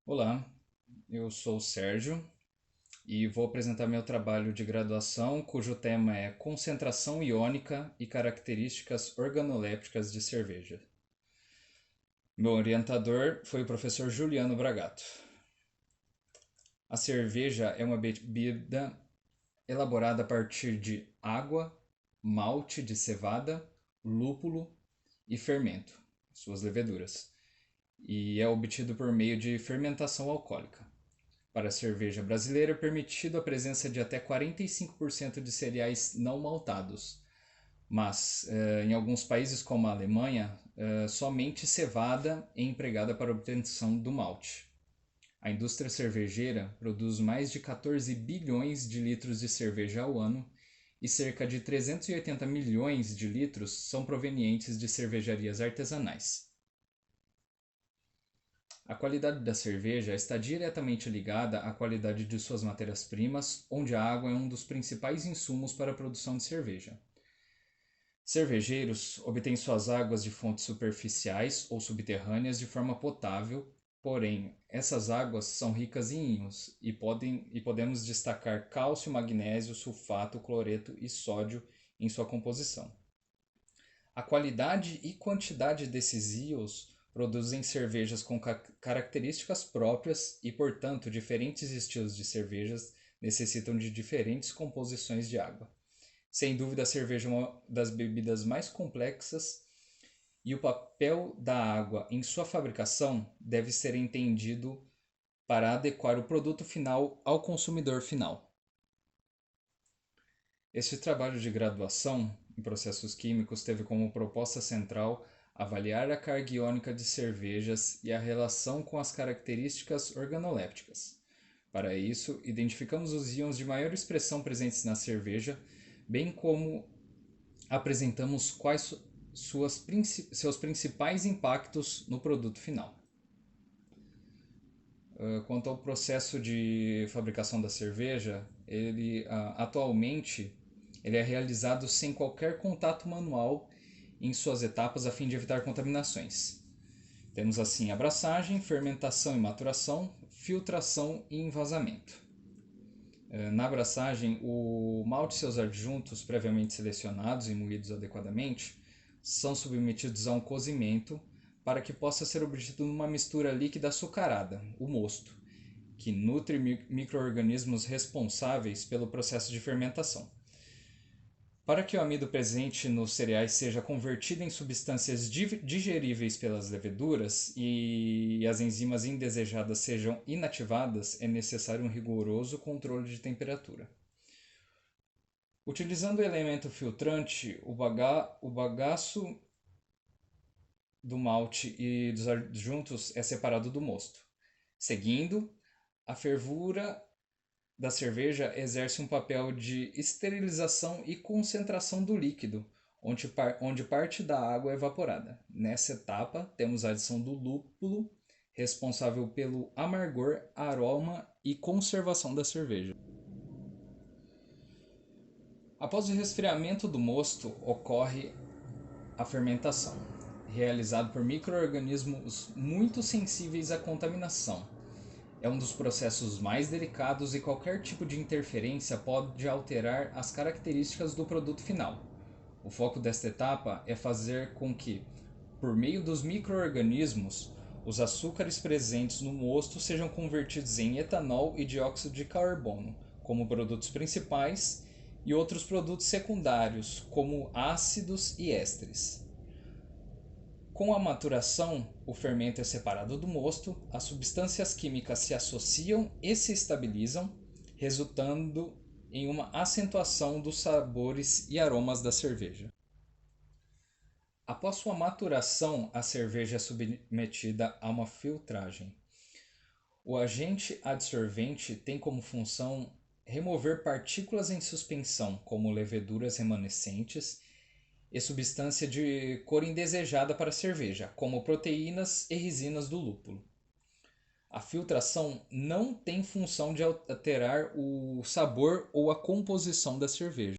Olá, eu sou o Sérgio e vou apresentar meu trabalho de graduação, cujo tema é Concentração iônica e características organolépticas de cerveja. Meu orientador foi o professor Juliano Bragato. A cerveja é uma bebida elaborada a partir de água, malte de cevada, lúpulo e fermento, suas leveduras, e é obtido por meio de fermentação alcoólica. Para a cerveja brasileira, é permitido a presença de até 45% de cereais não maltados, mas em alguns países como a Alemanha, somente cevada é empregada para a obtenção do malte. A indústria cervejeira produz mais de 14 bilhões de litros de cerveja ao ano e cerca de 380 milhões de litros são provenientes de cervejarias artesanais. A qualidade da cerveja está diretamente ligada à qualidade de suas matérias-primas, onde a água é um dos principais insumos para a produção de cerveja. Cervejeiros obtêm suas águas de fontes superficiais ou subterrâneas de forma potável, porém, essas águas são ricas em íons e podemos destacar cálcio, magnésio, sulfato, cloreto e sódio em sua composição. A qualidade e quantidade desses íons produzem cervejas com características próprias e, portanto, diferentes estilos de cervejas necessitam de diferentes composições de água. Sem dúvida, a cerveja é uma das bebidas mais complexas e o papel da água em sua fabricação deve ser entendido para adequar o produto final ao consumidor final. Este trabalho de graduação em processos químicos teve como proposta central avaliar a carga iônica de cervejas e a relação com as características organolépticas. Para isso, identificamos os íons de maior expressão presentes na cerveja, bem como apresentamos quais seus principais impactos no produto final. Quanto ao processo de fabricação da cerveja, ele atualmente ele é realizado sem qualquer contato manual em suas etapas a fim de evitar contaminações. Temos assim abraçagem, fermentação e maturação, filtração e envasamento. Na abraçagem, o malte e seus adjuntos previamente selecionados e moídos adequadamente são submetidos a um cozimento para que possa ser obtido uma mistura líquida açucarada, o mosto, que nutre micro-organismos responsáveis pelo processo de fermentação. Para que o amido presente nos cereais seja convertido em substâncias digeríveis pelas leveduras e as enzimas indesejadas sejam inativadas, é necessário um rigoroso controle de temperatura. Utilizando o elemento filtrante, o bagaço do malte e dos adjuntos é separado do mosto. Seguindo, a fervura da cerveja exerce um papel de esterilização e concentração do líquido, onde parte da água é evaporada. Nessa etapa, temos a adição do lúpulo, responsável pelo amargor, aroma e conservação da cerveja. Após o resfriamento do mosto, ocorre a fermentação, realizada por micro-organismos muito sensíveis à contaminação. É um dos processos mais delicados e qualquer tipo de interferência pode alterar as características do produto final. O foco desta etapa é fazer com que, por meio dos micro-organismos, os açúcares presentes no mosto sejam convertidos em etanol e dióxido de carbono como produtos principais e outros produtos secundários como ácidos e ésteres. Com a maturação, o fermento é separado do mosto, as substâncias químicas se associam e se estabilizam, resultando em uma acentuação dos sabores e aromas da cerveja. Após sua maturação, a cerveja é submetida a uma filtragem. O agente adsorvente tem como função remover partículas em suspensão, como leveduras remanescentes, e substância de cor indesejada para a cerveja, como proteínas e resinas do lúpulo. A filtração não tem função de alterar o sabor ou a composição da cerveja.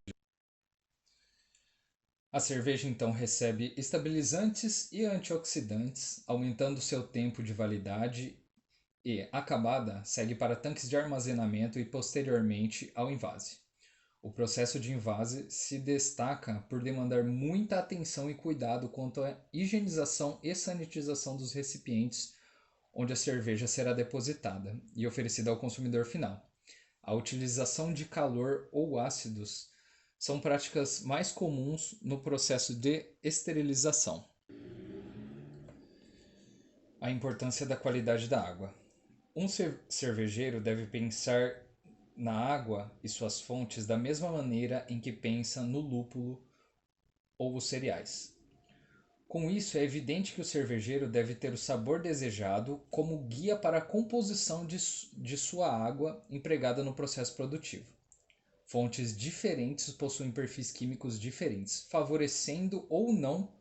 A cerveja então recebe estabilizantes e antioxidantes, aumentando seu tempo de validade e, acabada, segue para tanques de armazenamento e posteriormente ao envase. O processo de envase se destaca por demandar muita atenção e cuidado quanto à higienização e sanitização dos recipientes onde a cerveja será depositada e oferecida ao consumidor final. A utilização de calor ou ácidos são práticas mais comuns no processo de esterilização. A importância da qualidade da água. Um cervejeiro deve pensar na água e suas fontes da mesma maneira em que pensa no lúpulo ou os cereais. Com isso, é evidente que o cervejeiro deve ter o sabor desejado como guia para a composição de sua água empregada no processo produtivo. Fontes diferentes possuem perfis químicos diferentes, favorecendo ou não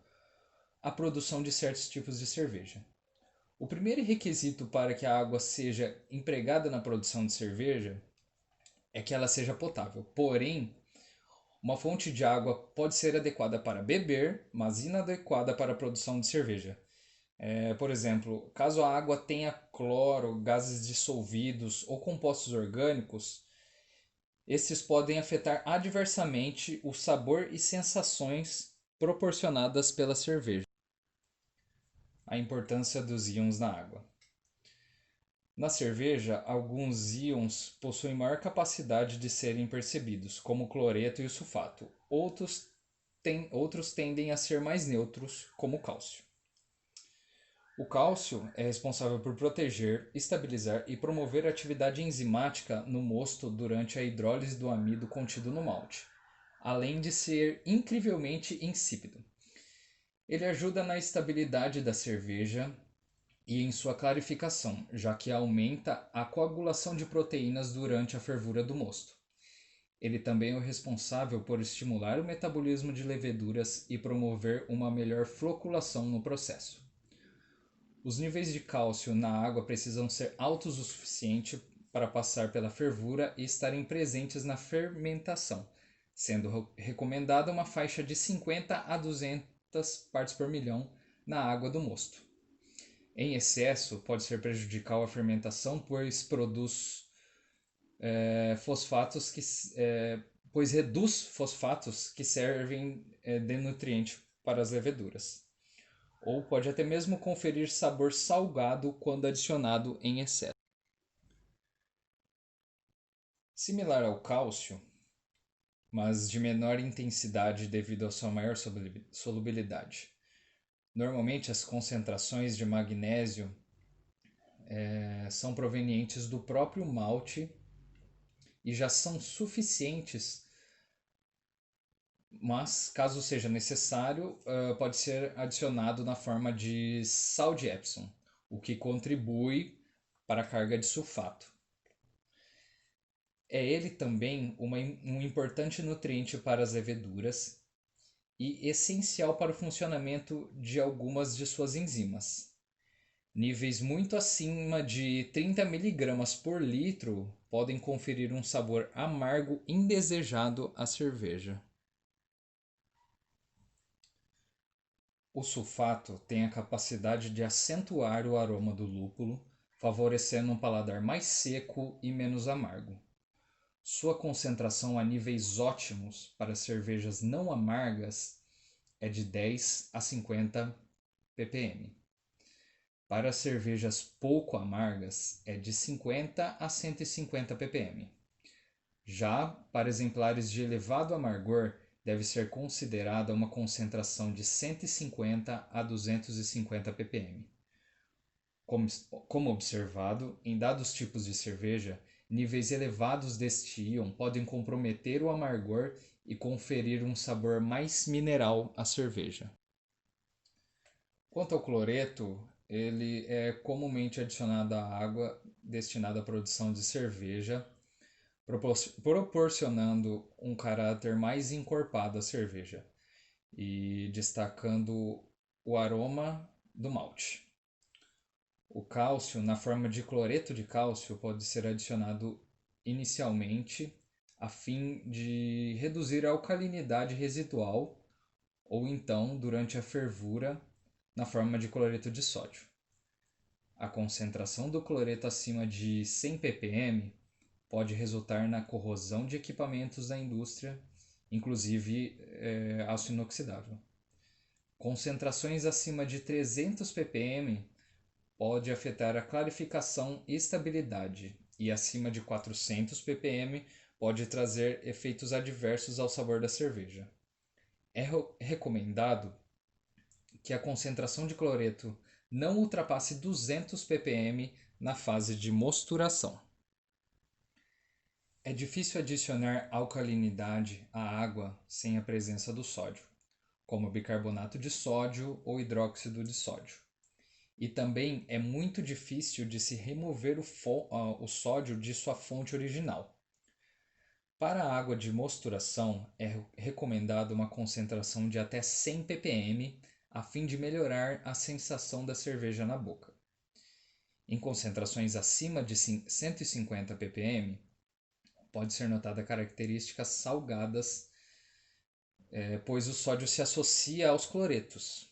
a produção de certos tipos de cerveja. O primeiro requisito para que a água seja empregada na produção de cerveja é que ela seja potável. Porém, uma fonte de água pode ser adequada para beber, mas inadequada para a produção de cerveja. Por exemplo, caso a água tenha cloro, gases dissolvidos ou compostos orgânicos, estes podem afetar adversamente o sabor e sensações proporcionadas pela cerveja. A importância dos íons na água. Na cerveja, alguns íons possuem maior capacidade de serem percebidos, como o cloreto e o sulfato. Outros tendem a ser mais neutros, como o cálcio. O cálcio é responsável por proteger, estabilizar e promover a atividade enzimática no mosto durante a hidrólise do amido contido no malte, além de ser incrivelmente insípido. Ele ajuda na estabilidade da cerveja e em sua clarificação, já que aumenta a coagulação de proteínas durante a fervura do mosto. Ele também é o responsável por estimular o metabolismo de leveduras e promover uma melhor floculação no processo. Os níveis de cálcio na água precisam ser altos o suficiente para passar pela fervura e estarem presentes na fermentação, sendo recomendada uma faixa de 50 a 200 partes por milhão na água do mosto. Em excesso, pode ser prejudicial à fermentação, pois reduz fosfatos que servem de nutriente para as leveduras. Ou pode até mesmo conferir sabor salgado quando adicionado em excesso. Similar ao cálcio, mas de menor intensidade devido à sua maior solubilidade. Normalmente, as concentrações de magnésio são provenientes do próprio malte e já são suficientes, mas caso seja necessário, pode ser adicionado na forma de sal de Epsom, o que contribui para a carga de sulfato. É ele também um importante nutriente para as leveduras e essencial para o funcionamento de algumas de suas enzimas. Níveis muito acima de 30 mg por litro podem conferir um sabor amargo indesejado à cerveja. O sulfato tem a capacidade de acentuar o aroma do lúpulo, favorecendo um paladar mais seco e menos amargo. Sua concentração a níveis ótimos para cervejas não amargas é de 10 a 50 ppm. Para cervejas pouco amargas, é de 50 a 150 ppm. Já para exemplares de elevado amargor, deve ser considerada uma concentração de 150 a 250 ppm. Como observado, em dados tipos de cerveja, níveis elevados deste íon podem comprometer o amargor e conferir um sabor mais mineral à cerveja. Quanto ao cloreto, ele é comumente adicionado à água destinada à produção de cerveja, proporcionando um caráter mais encorpado à cerveja e destacando o aroma do malte. O cálcio, na forma de cloreto de cálcio, pode ser adicionado inicialmente a fim de reduzir a alcalinidade residual ou então durante a fervura na forma de cloreto de sódio. A concentração do cloreto acima de 100 ppm pode resultar na corrosão de equipamentos da indústria, inclusive aço inoxidável. Concentrações acima de 300 ppm pode afetar a clarificação e estabilidade, e acima de 400 ppm pode trazer efeitos adversos ao sabor da cerveja. É recomendado que a concentração de cloreto não ultrapasse 200 ppm na fase de mosturação. É difícil adicionar alcalinidade à água sem a presença do sódio, como bicarbonato de sódio ou hidróxido de sódio. E também é muito difícil de se remover o sódio de sua fonte original. Para a água de mosturação, é recomendado uma concentração de até 100 ppm a fim de melhorar a sensação da cerveja na boca. Em concentrações acima de 150 ppm, pode ser notada características salgadas, pois o sódio se associa aos cloretos.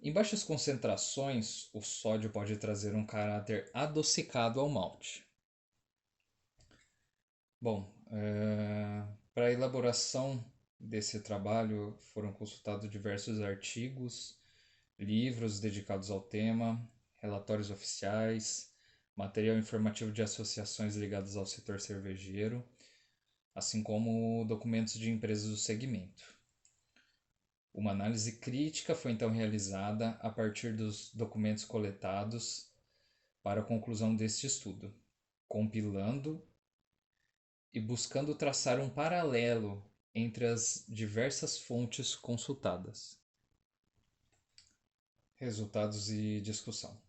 Em baixas concentrações, o sódio pode trazer um caráter adocicado ao malte. Bom, para a elaboração desse trabalho foram consultados diversos artigos, livros dedicados ao tema, relatórios oficiais, material informativo de associações ligadas ao setor cervejeiro, assim como documentos de empresas do segmento. Uma análise crítica foi então realizada a partir dos documentos coletados para a conclusão deste estudo, compilando e buscando traçar um paralelo entre as diversas fontes consultadas. Resultados e discussão.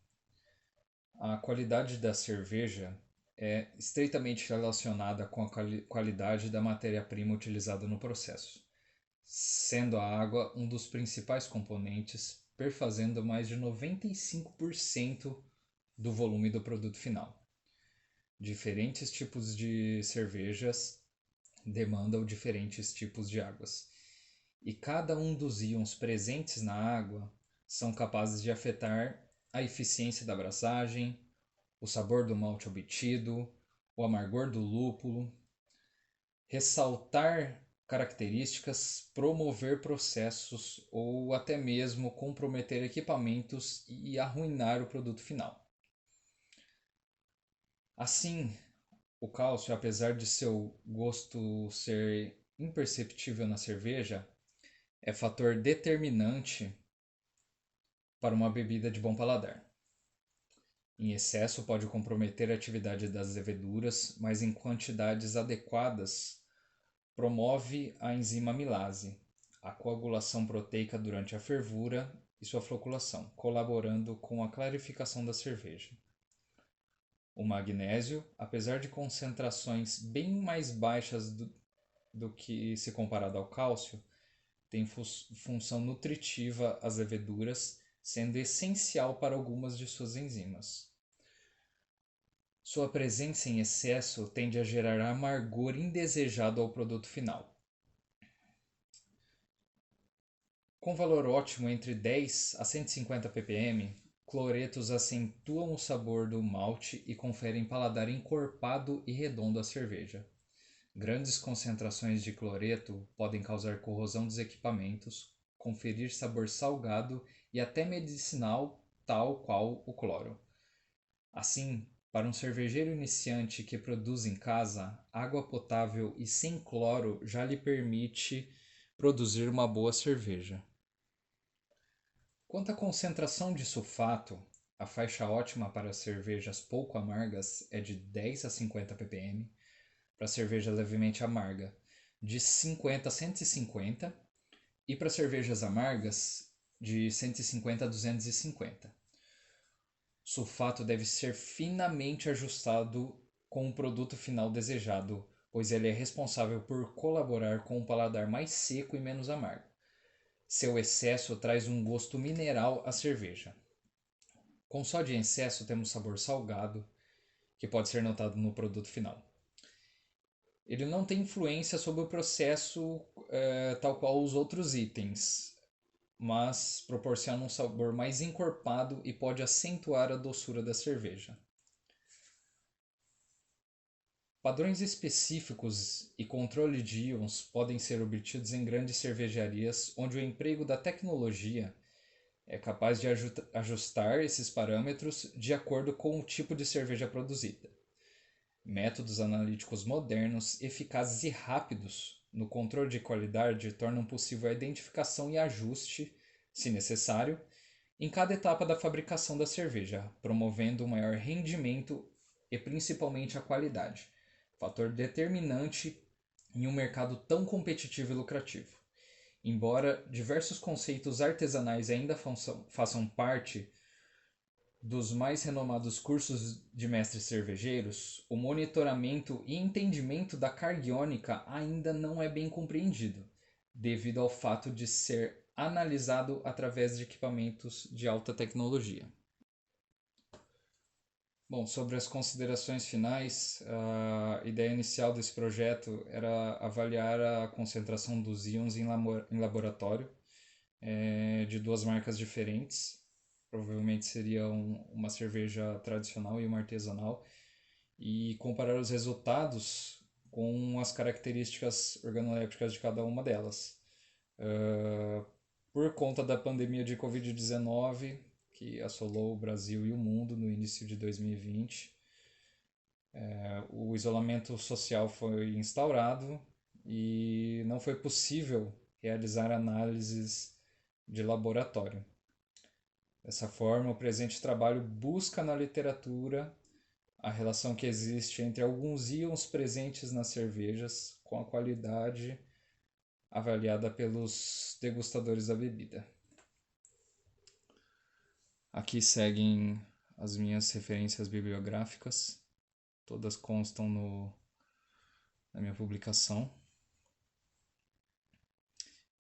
A qualidade da cerveja é estreitamente relacionada com a qualidade da matéria-prima utilizada no processo, sendo a água um dos principais componentes, perfazendo mais de 95% do volume do produto final. Diferentes tipos de cervejas demandam diferentes tipos de águas, e cada um dos íons presentes na água são capazes de afetar a eficiência da abraçagem, o sabor do malte obtido, o amargor do lúpulo, ressaltar características, promover processos ou até mesmo comprometer equipamentos e arruinar o produto final. Assim, o cálcio, apesar de seu gosto ser imperceptível na cerveja, é fator determinante para uma bebida de bom paladar. Em excesso pode comprometer a atividade das leveduras, mas em quantidades adequadas promove a enzima amilase, a coagulação proteica durante a fervura e sua floculação, colaborando com a clarificação da cerveja. O magnésio, apesar de concentrações bem mais baixas do que se comparado ao cálcio, tem função nutritiva às leveduras, sendo essencial para algumas de suas enzimas. Sua presença em excesso tende a gerar amargor indesejado ao produto final. Com valor ótimo entre 10 a 150 ppm, cloretos acentuam o sabor do malte e conferem paladar encorpado e redondo à cerveja. Grandes concentrações de cloreto podem causar corrosão dos equipamentos, conferir sabor salgado e até medicinal, tal qual o cloro. Assim, para um cervejeiro iniciante que produz em casa, água potável e sem cloro já lhe permite produzir uma boa cerveja. Quanto à concentração de sulfato, a faixa ótima para cervejas pouco amargas é de 10 a 50 ppm, para cerveja levemente amarga, de 50 a 150, e para cervejas amargas, de 150 a 250. Sulfato deve ser finamente ajustado com o produto final desejado, pois ele é responsável por colaborar com um paladar mais seco e menos amargo. Seu excesso traz um gosto mineral à cerveja. Com sódio em excesso temos sabor salgado, que pode ser notado no produto final. Ele não tem influência sobre o processo tal qual os outros itens, mas proporciona um sabor mais encorpado e pode acentuar a doçura da cerveja. Padrões específicos e controle de íons podem ser obtidos em grandes cervejarias, onde o emprego da tecnologia é capaz de ajustar esses parâmetros de acordo com o tipo de cerveja produzida. Métodos analíticos modernos, eficazes e rápidos no controle de qualidade tornam possível a identificação e ajuste, se necessário, em cada etapa da fabricação da cerveja, promovendo um maior rendimento e principalmente a qualidade, fator determinante em um mercado tão competitivo e lucrativo. Embora diversos conceitos artesanais ainda façam parte dos mais renomados cursos de mestres cervejeiros, o monitoramento e entendimento da carga iônica ainda não é bem compreendido, devido ao fato de ser analisado através de equipamentos de alta tecnologia. Bom, sobre as considerações finais, a ideia inicial desse projeto era avaliar a concentração dos íons em laboratório de duas marcas diferentes. Provavelmente seria uma cerveja tradicional e uma artesanal, e comparar os resultados com as características organolépticas de cada uma delas. Por conta da pandemia de Covid-19, que assolou o Brasil e o mundo no início de 2020, o isolamento social foi instaurado e não foi possível realizar análises de laboratório. Dessa forma, o presente trabalho busca na literatura a relação que existe entre alguns íons presentes nas cervejas com a qualidade avaliada pelos degustadores da bebida. Aqui seguem as minhas referências bibliográficas, todas constam na minha publicação.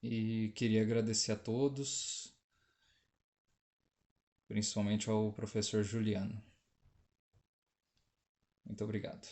E queria agradecer a todos, principalmente ao professor Juliano. Muito obrigado.